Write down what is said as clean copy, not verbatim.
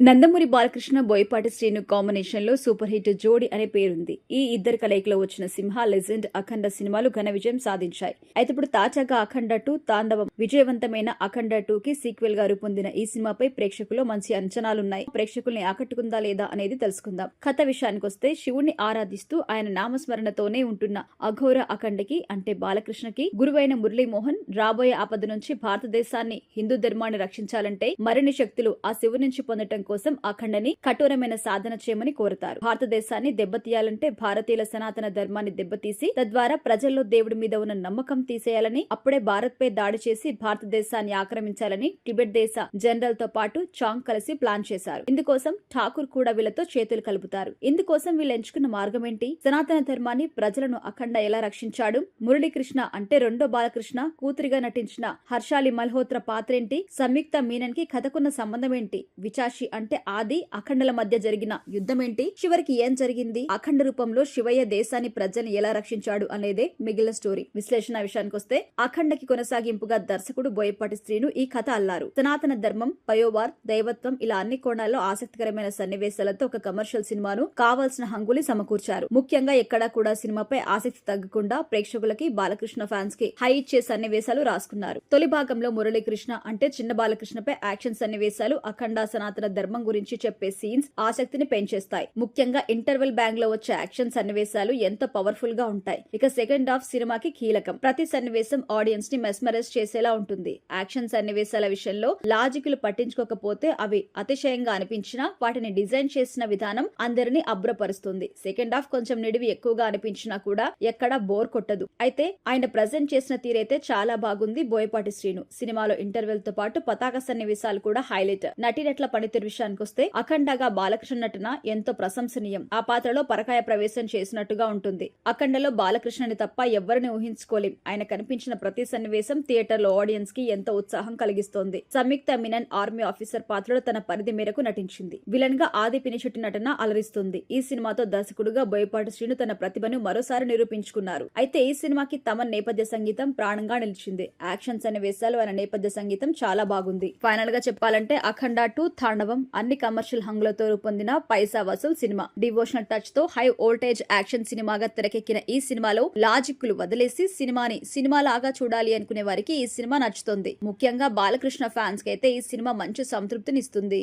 Nandamuri Balakrishna, Boyapati Srinu combination లో super hit జోడి అనే పేరుంది. ఈ ఇద్దరు కలయికలో వచ్చిన సింహ, లెజెండ్, అఖండ సినిమాలు ఘన విజయం సాధించాయి. అయితే ఇప్పుడు తాజాగా అఖండ 2 తాండవం విజయవంతమైన అఖండ 2 కి సీక్వెల్ గా రూపొందిన ఈ సినిమాపై ప్రేక్షకుల్లో మంచి అంచనాలున్నాయి. ప్రేక్షకుల్ని ఆకట్టుకుందా లేదా అనేది తెలుసుకుందాం. కథ విషయానికొస్తే శివుణ్ణి ఆరాధిస్తూ ఆయన నామస్మరణతోనే ఉంటున్న అఘోర అఖండకి అంటే బాలకృష్ణకి గురువైన మురళీమోహన్ రాబోయే ఆపద నుంచి భారతదేశాన్ని, హిందూ ధర్మాన్ని రక్షించాలంటే మరిన్ని శక్తులు ఆ శివు నుంచి పొందటం కోసం అఖండని కఠోరమైన సాధన చేయమని కోరతారు. భారతదేశాన్ని దెబ్బతీయాలంటే భారతీయుల సనాతన ధర్మాన్ని దెబ్బతీసి తద్వారా ప్రజల్లో దేవుడి మీద ఉన్న నమ్మకం తీసేయాలని, అప్పుడే భారత్ పై దాడి చేసి భారతదేశాన్ని ఆక్రమించాలని టిబెట్ దేశ జనరల్ తో పాటు చాంగ్ కలిసి ప్లాన్ చేశారు. ఇందుకోసం ఠాకూర్ కూడా వీళ్ళతో చేతులు కలుపుతారు. ఇందుకోసం వీళ్ళు ఎంచుకున్న మార్గం ఏంటి? సనాతన ధర్మాన్ని, ప్రజలను అఖండ ఎలా రక్షించాడు? మురళీకృష్ణ అంటే రెండో బాలకృష్ణ కూతురిగా నటించిన హర్షాలి మల్హోత్రా పాత్రేంటి? సంయుక్త మీనన్ కి కథకున్న సంబంధం ఏంటి? విచాషి అంటే ఆది, అఖండల మధ్య జరిగిన యుద్ధం ఏంటి? చివరికి ఏం జరిగింది? అఖండ రూపంలో శివయ్య దేశాన్ని, ప్రజల్ని ఎలా రక్షించాడు అనేదే మిగిలిన స్టోరీ. విశ్లేషణ విషయానికొస్తే అఖండకి కొనసాగింపుగా దర్శకుడు బోయపాటి శ్రీను ఈ కథ అల్లారు. సనాతన ధర్మం, పయోవార్, దైవత్వం ఇలా అన్ని కోణాల్లో ఆసక్తికరమైన సన్నివేశాలతో ఒక కమర్షియల్ సినిమాను కావాల్సిన హంగులి సమకూర్చారు. ముఖ్యంగా ఎక్కడా కూడా సినిమాపై ఆసక్తి తగ్గకుండా ప్రేక్షకులకి, బాలకృష్ణ ఫ్యాన్స్ కి హై ఇచ్చే సన్నివేశాలు రాసుకున్నారు. తొలి భాగంలో మురళీకృష్ణ అంటే చిన్న బాలకృష్ణపై యాక్షన్ సన్నివేశాలు, అఖండ సనాతన ధర్మం గురించి చెప్పే సీన్స్ ఆసక్తిని పెంచేస్తాయి. ముఖ్యంగా ఇంటర్వెల్ బ్యాంగ్ లో వచ్చే యాక్షన్ సన్నివేశాలు ఎంతో పవర్ఫుల్ గా ఉంటాయి. ఇక సెకండ్ హాఫ్ సినిమాకి కీలకం. ప్రతి సన్నివేశం ఆడియన్స్ ని మెస్మరైజ్ చేసేలా ఉంటుంది. యాక్షన్ సన్నివేశాల విషయంలో లాజిక్లు పట్టించుకోకపోతే అవి అతిశయంగా అనిపించినా వాటిని డిజైన్ చేసిన విధానం అందరినీ అబ్బురపరుస్తుంది. సెకండ్ హాఫ్ కొంచెం నిడివి ఎక్కువగా అనిపించినా కూడా ఎక్కడా బోర్ కొట్టదు. అయితే ఆయన ప్రజెంట్ చేసిన తీరైతే చాలా బాగుంది బోయపాటి శ్రీను. సినిమాలో ఇంటర్వెల్ తో పాటు పతాక సన్నివేశాలు కూడా హైలైట్. నటినట్ల పనితీరు విషయానికొస్తే అఖండగా బాలకృష్ణ నటన ఎంతో ప్రశంసనీయం. ఆ పాత్రలో పరకాయ ప్రవేశం చేసినట్టుగా ఉంటుంది. అఖండలో బాలకృష్ణని తప్ప ఎవ్వరిని ఊహించుకోలేం. ఆయన కనిపించిన ప్రతి సన్నివేశం థియేటర్ లో ఆడియన్స్ కి ఎంతో ఉత్సాహం కలిగిస్తోంది. సంయుక్త మీనన్ ఆర్మీ ఆఫీసర్ పాత్రలో తన పరిధి మేరకు నటించింది. విలన్ గా ఆది పినిశెట్టి నటన అలరిస్తుంది. ఈ సినిమాతో దర్శకుడుగా బోయపాటి శ్రీను తన ప్రతిభను మరోసారి నిరూపించుకున్నారు. అయితే ఈ సినిమాకి తమ నేపథ్య సంగీతం ప్రాణంగా నిలిచింది. యాక్షన్ సన్నివేశాలు ఆయన నేపథ్య సంగీతం చాలా బాగుంది. ఫైనల్ గా చెప్పాలంటే అఖండ 2 తాండవం అన్ని కమర్షియల్ హంగులతో రూపొందిన పైసా వసూల్ సినిమా. డివోషనల్ టచ్ తో హై వోల్టేజ్ యాక్షన్ సినిమాగా తెరకెక్కిన ఈ సినిమాలో లాజిక్లు వదిలేసి సినిమాని సినిమాలాగా చూడాలి అనుకునే వారికి ఈ సినిమా నచ్చుతుంది. ముఖ్యంగా బాలకృష్ణ ఫ్యాన్స్ కి అయితే ఈ సినిమా మంచి సంతృప్తినిస్తుంది.